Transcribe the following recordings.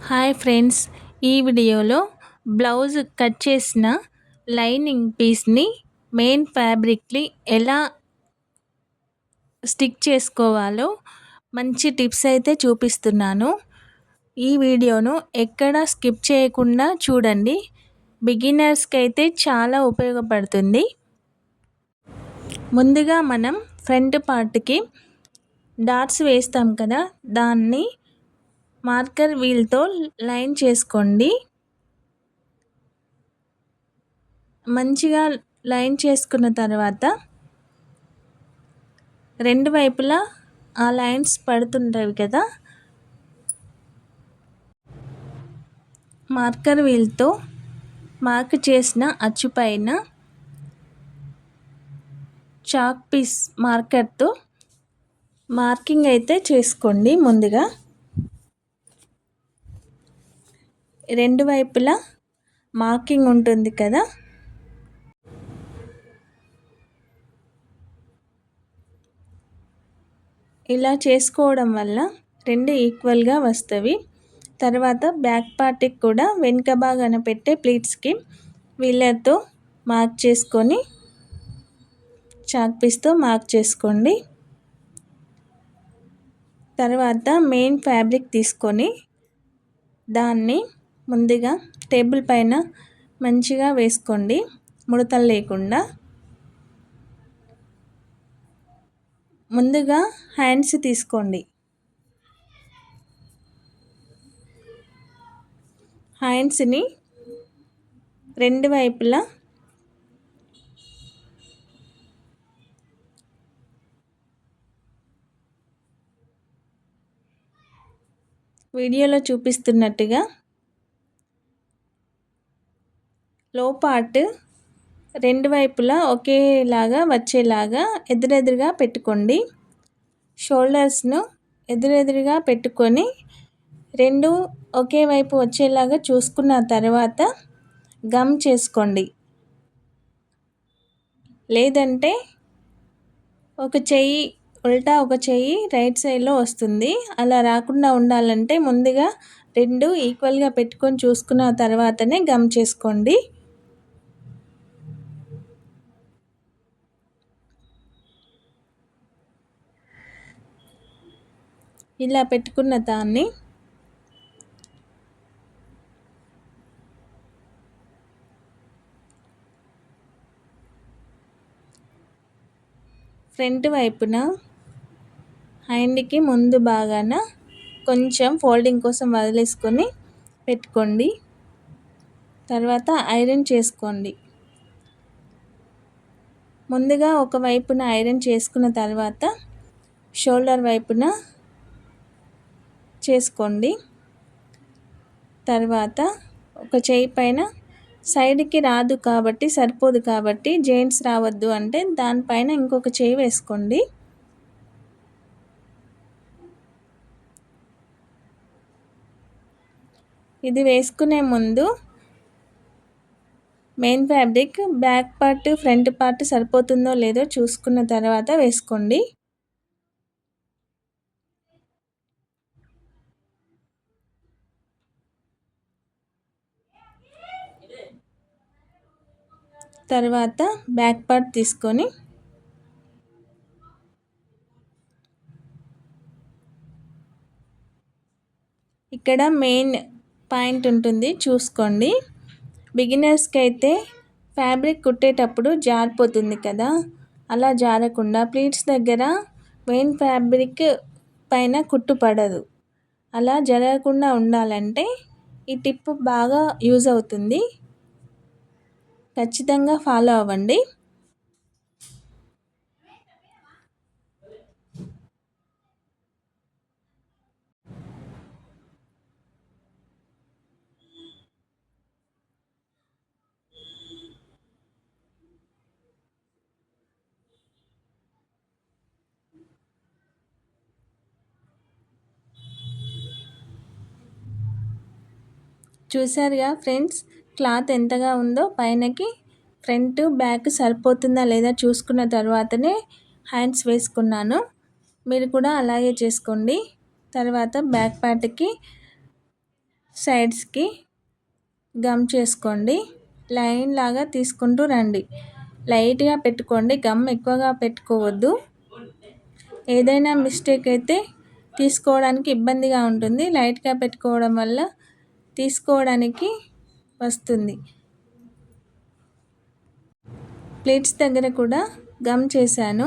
Hi friends, ఈ వీడియోలో blouse cut చేసిన లైనింగ్ పీస్ని మెయిన్ ఫ్యాబ్రిక్ని ఎలా స్టిక్ చేసుకోవాలో మంచి టిప్స్ అయితే చూపిస్తున్నాను. ఈ వీడియోను ఎక్కడ స్కిప్ చేయకుండా చూడండి. బిగినర్స్కి అయితే చాలా ఉపయోగపడుతుంది. ముందుగా మనం ఫ్రంట్ పార్ట్కి డాట్స్ వేస్తాం కదా, దాన్ని మార్కర్ వీల్తో లైన్ చేసుకోండి. మంచిగా లైన్ చేసుకున్న తర్వాత రెండు వైపులా ఆ లైన్స్ పడుతుంటాయి కదా, మార్కర్ వీల్తో మార్క్ చేసిన అచ్చుపైన చాక్ పీస్ మార్కర్తో మార్కింగ్ అయితే చేసుకోండి. ముందుగా రెండు వైపులా మార్కింగ్ ఉంటుంది కదా, ఇలా చేసుకోవడం వల్ల రెండు ఈక్వల్గా వస్తవి. తర్వాత బ్యాక్ పార్ట్కి కూడా వెనుక భాగాన పెట్టే ప్లీట్స్కి వీలర్తో మార్క్ చేసుకొని చాక్ పీస్తో మార్క్ చేసుకోండి. తర్వాత మెయిన్ ఫ్యాబ్రిక్ తీసుకొని దాన్ని ముందుగా టేబుల్ పైన మంచిగా వేసుకోండి, ముడతలు లేకుండా. ముందుగా హ్యాండ్స్ తీసుకోండి. హ్యాండ్స్ని రెండు వైపులా వీడియోలో చూపిస్తున్నట్టుగా లో పార్ట్ రెండు వైపులా ఒకేలాగా వచ్చేలాగా ఎదురెదురుగా పెట్టుకోండి. షోల్డర్స్ను ఎదురెదురుగా పెట్టుకొని రెండు ఒకే వైపు వచ్చేలాగా చూసుకున్న తర్వాత గమ్ చేసుకోండి. లేదంటే ఒక చెయ్యి ఉల్టా ఒక చెయ్యి రైట్ సైడ్లో వస్తుంది. అలా రాకుండా ఉండాలంటే ముందుగా రెండు ఈక్వల్గా పెట్టుకొని చూసుకున్న తర్వాతనే గమ్ చేసుకోండి. ఇలా పెట్టుకున్న దాన్ని ఫ్రంట్ వైపున హ్యాండ్కి ముందు భాగాన కొంచెం ఫోల్డింగ్ కోసం వదిలేసుకొని పెట్టుకోండి. తర్వాత ఐరన్ చేసుకోండి. ముందుగా ఒక వైపున ఐరన్ చేసుకున్న తర్వాత షోల్డర్ వైపున చేసుకోండి. తర్వాత ఒక చేయి పైన సైడ్కి రాదు కాబట్టి సరిపోదు కాబట్టి జాయింట్స్ రావద్దు అంటే దానిపైన ఇంకొక చేయి వేసుకోండి. ఇది వేసుకునే ముందు main fabric back part front part సరిపోతుందో లేదో చూసుకున్న తర్వాత వేసుకోండి. తర్వాత బ్యాక్ పార్ట్ తీసుకొని ఇక్కడ మెయిన్ పాయింట్ ఉంటుంది చూసుకోండి. బిగినర్స్కి అయితే ఫ్యాబ్రిక్ కుట్టేటప్పుడు జారిపోతుంది కదా, అలా జారకుండా ప్లీట్స్ దగ్గర మెయిన్ ఫ్యాబ్రిక్ పైన కుట్టు పడదు. అలా జరగకుండా ఉండాలంటే ఈ టిప్ బాగా యూజ్ అవుతుంది. ఖచ్చితంగా ఫాలో అవ్వండి. చూసారుగా ఫ్రెండ్స్, క్లాత్ ఎంతగా ఉందో. పైనకి ఫ్రంట్ బ్యాక్ సరిపోతుందా లేదా చూసుకున్న తర్వాతనే హ్యాండ్స్ వేసుకున్నాను. మీరు కూడా అలాగే చేసుకోండి. తర్వాత బ్యాక్ పార్ట్కి సైడ్స్కి గమ్ చేసుకోండి. లైన్ లాగా తీసుకుంటూ రండి. లైట్గా పెట్టుకోండి, గమ్ ఎక్కువగా పెట్టుకోవద్దు. ఏదైనా మిస్టేక్ అయితే తీసుకోవడానికి ఇబ్బందిగా ఉంటుంది. లైట్గా పెట్టుకోవడం వల్ల తీసుకోవడానికి వస్తుంది. ప్లేట్స్ దగ్గర కూడా గమ్ చేశాను.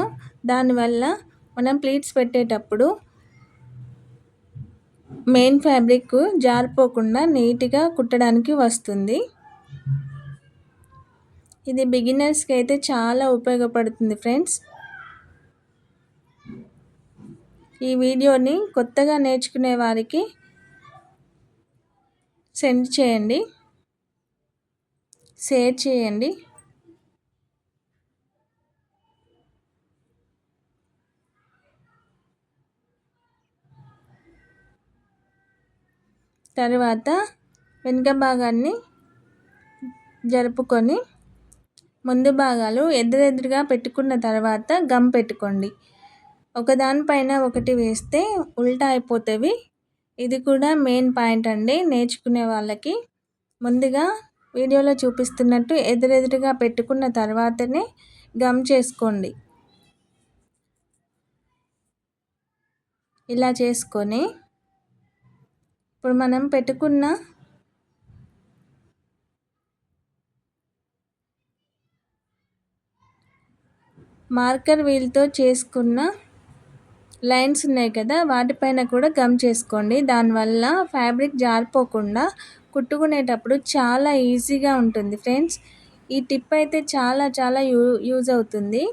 దానివల్ల మనం ప్లేట్స్ పెట్టేటప్పుడు మెయిన్ ఫ్యాబ్రిక్ జారిపోకుండా నీట్గా కుట్టడానికి వస్తుంది. ఇది బిగినర్స్కి అయితే చాలా ఉపయోగపడుతుంది ఫ్రెండ్స్. ఈ వీడియోని కొత్తగా నేర్చుకునే వారికి సెండ్ చేయండి, షేర్ చేయండి. తర్వాత వెనుక భాగాన్ని జరుపుకొని ముందు భాగాలు ఎదురెదురుగా పెట్టుకున్న తర్వాత గమ్ పెట్టుకోండి. ఒకదానిపైన ఒకటి వేస్తే ఉల్టా అయిపోతవి. ఇది కూడా మెయిన్ పాయింట్ అండి నేర్చుకునే వాళ్ళకి. ముందుగా వీడియోలో చూపిస్తున్నట్టు ఎదురెదురుగా పెట్టుకున్న తర్వాతనే గమ్ చేసుకోండి. ఇలా చేసుకొని ఇప్పుడు మనం పెట్టుకున్న మార్కర్ వీల్తో చేసుకున్న లైన్స్ ఉన్నాయి కదా, వాటిపైన కూడా గమ్ చేసుకోండి. దానివల్ల ఫ్యాబ్రిక్ జారిపోకుండా కుట్టుకునేటప్పుడు చాలా ఈజీగా ఉంటుంది ఫ్రెండ్స్. ఈ టిప్ అయితే చాలా చాలా యూజ్ అవుతుంది.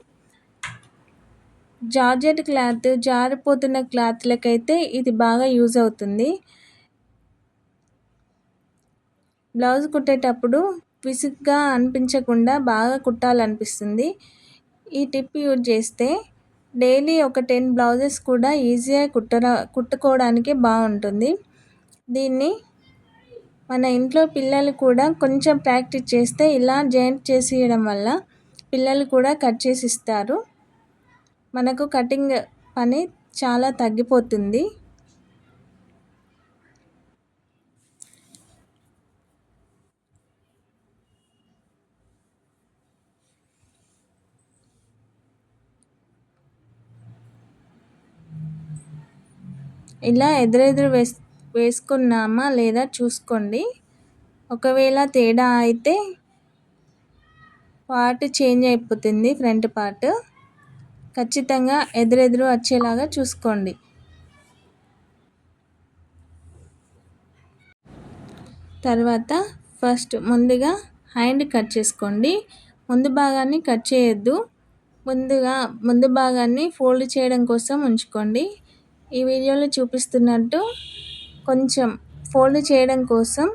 జార్జెట్ క్లాత్, జారిపోతున్న క్లాత్లకైతే ఇది బాగా యూజ్ అవుతుంది. బ్లౌజ్ కుట్టేటప్పుడు విసుగ్గా అనిపించకుండా బాగా కుట్టాలనిపిస్తుంది. ఈ టిప్ యూజ్ చేస్తే డైలీ ఒక 10 బ్లౌజెస్ కూడా ఈజీగా కుట్టుకోవడానికి బాగుంటుంది. దీన్ని మన ఇంట్లో పిల్లలు కూడా కొంచెం ప్రాక్టీస్ చేస్తే ఇలా జాయింట్ చేసేయడం వల్ల పిల్లలు కూడా కట్ చేసి ఇస్తారు. మనకు కటింగ్ పని చాలా తగ్గిపోతుంది. ఇలా ఎదురెదురు వేసుకున్నామా లేదా చూసుకోండి. ఒకవేళ తేడా అయితే పార్ట్ చేంజ్ అయిపోతుంది. ఫ్రంట్ పార్ట్ ఖచ్చితంగా ఎదురెదురు వచ్చేలాగా చూసుకోండి. తర్వాత ఫస్ట్ ముందుగా హ్యాండ్ కట్ చేసుకోండి. ముందు భాగాన్ని కట్ చేయొద్దు. ముందు భాగాన్ని ఫోల్డ్ చేయడం కోసం ఉంచుకోండి. ఈ వీడియోలో చూపిస్తున్నట్టు కొంచెం ఫోల్డ్ చేయడం కోసం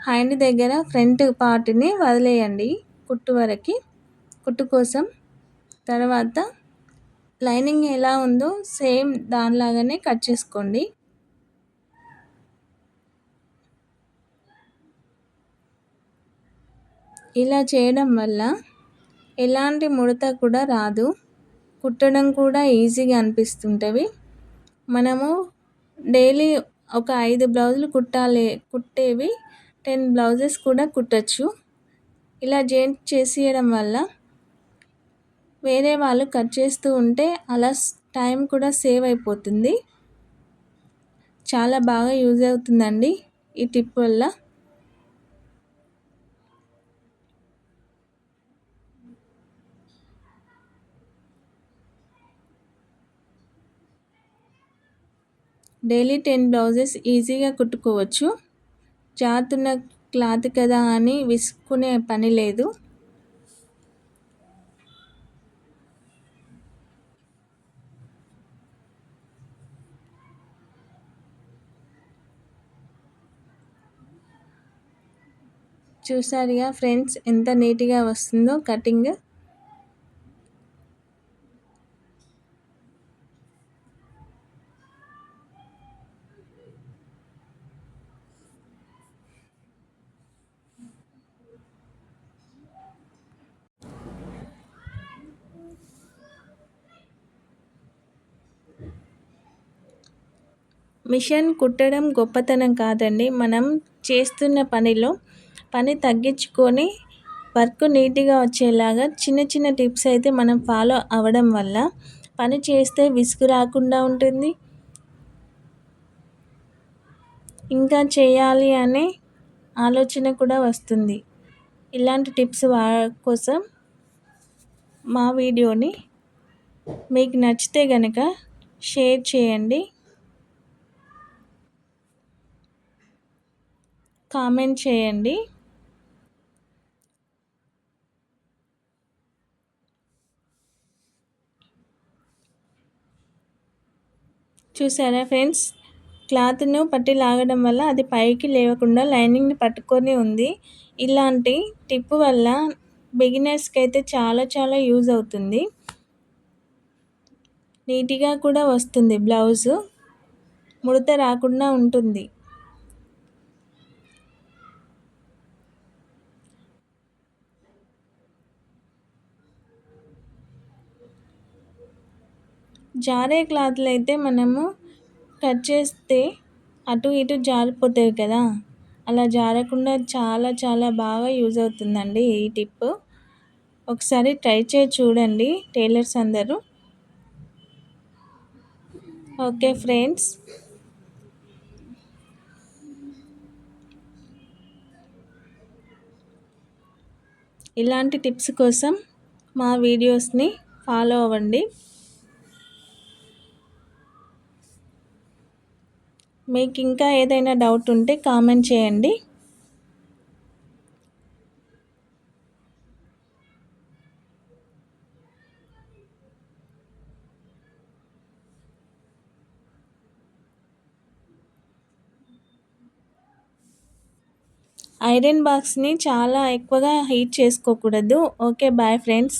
హ్యాండ్ దగ్గర ఫ్రంట్ పార్ట్ని వదిలేయండి కుట్టు కోసం. తర్వాత లైనింగ్ ఎలా ఉందో సేమ్ దానిలాగానే కట్ చేసుకోండి. ఇలా చేయడం వల్ల ఎలాంటి ముడత కూడా రాదు. కుట్టడం కూడా ఈజీగా అనిపిస్తుంటవి. మనము డైలీ ఒక 5 బ్లౌజులు కుట్టేవి 10 బ్లౌజెస్ కూడా కుట్టచ్చు. ఇలా జాయింట్ చేసేయడం వల్ల వేరే వాళ్ళు కట్ చేస్తూ ఉంటే అలా టైం కూడా సేవ్ అయిపోతుంది. చాలా బాగా యూజ్ అవుతుందండి ఈ టిప్ వల్ల. డైలీ 10 బ్లౌజెస్ ఈజీగా కుట్టుకోవచ్చు. జారుతున్న క్లాత్ కదా అని విసుక్కునే పని లేదు. చూసారుగా ఫ్రెండ్స్ ఎంత నీట్గా వస్తుందో కటింగ్. మిషన్ కుట్టడం గొప్పతనం కాదండి. మనం చేస్తున్న పని తగ్గించుకొని వర్క్ నీట్‌గా వచ్చేలాగా చిన్న చిన్న టిప్స్ అయితే మనం ఫాలో అవ్వడం వల్ల పని చేస్తే విసుగు రాకుండా ఉంటుంది. ఇంకా చేయాలి అనే ఆలోచన కూడా వస్తుంది. ఇలాంటి టిప్స్ కోసం మా వీడియోని మీకు నచ్చితే గనక షేర్ చేయండి. కామెంట్ చేయండి. చూసారా ఫ్రెండ్స్? క్లాత్‌ను పట్టి లాగడం వల్ల అది పైకి లేవకుండా లైనింగ్‌ని పట్టుకొని ఉంది. ఇలాంటి టిప్ వల్ల బిగినర్స్‌కైతే చాలా చాలా యూజ్ అవుతుంది. నీట్‌గా కూడా వస్తుంది బ్లౌజు. ముడత రాకుండా ఉంటుంది. జారే క్లాత్‌లయితే మనము కట్ చేస్తే అటు ఇటు జారిపోతాయి కదా! అలా జారకుండా చాలా చాలా బాగా యూజ్ అవుతుందండి ఈ టిప్. ఒకసారి ట్రై చేసి చూడండి టైలర్స్ అందరూ. Okay friends. ఇలాంటి టిప్స్ కోసం మా వీడియోస్ని ఫాలో అవ్వండి. మీకు ఇంకా ఏదైనా డౌట్ ఉంటే కామెంట్ చేయండి. ఐరన్ బాక్స్ని చాలా ఎక్కువగా హీట్ చేసుకోకూడదు. Okay bye friends.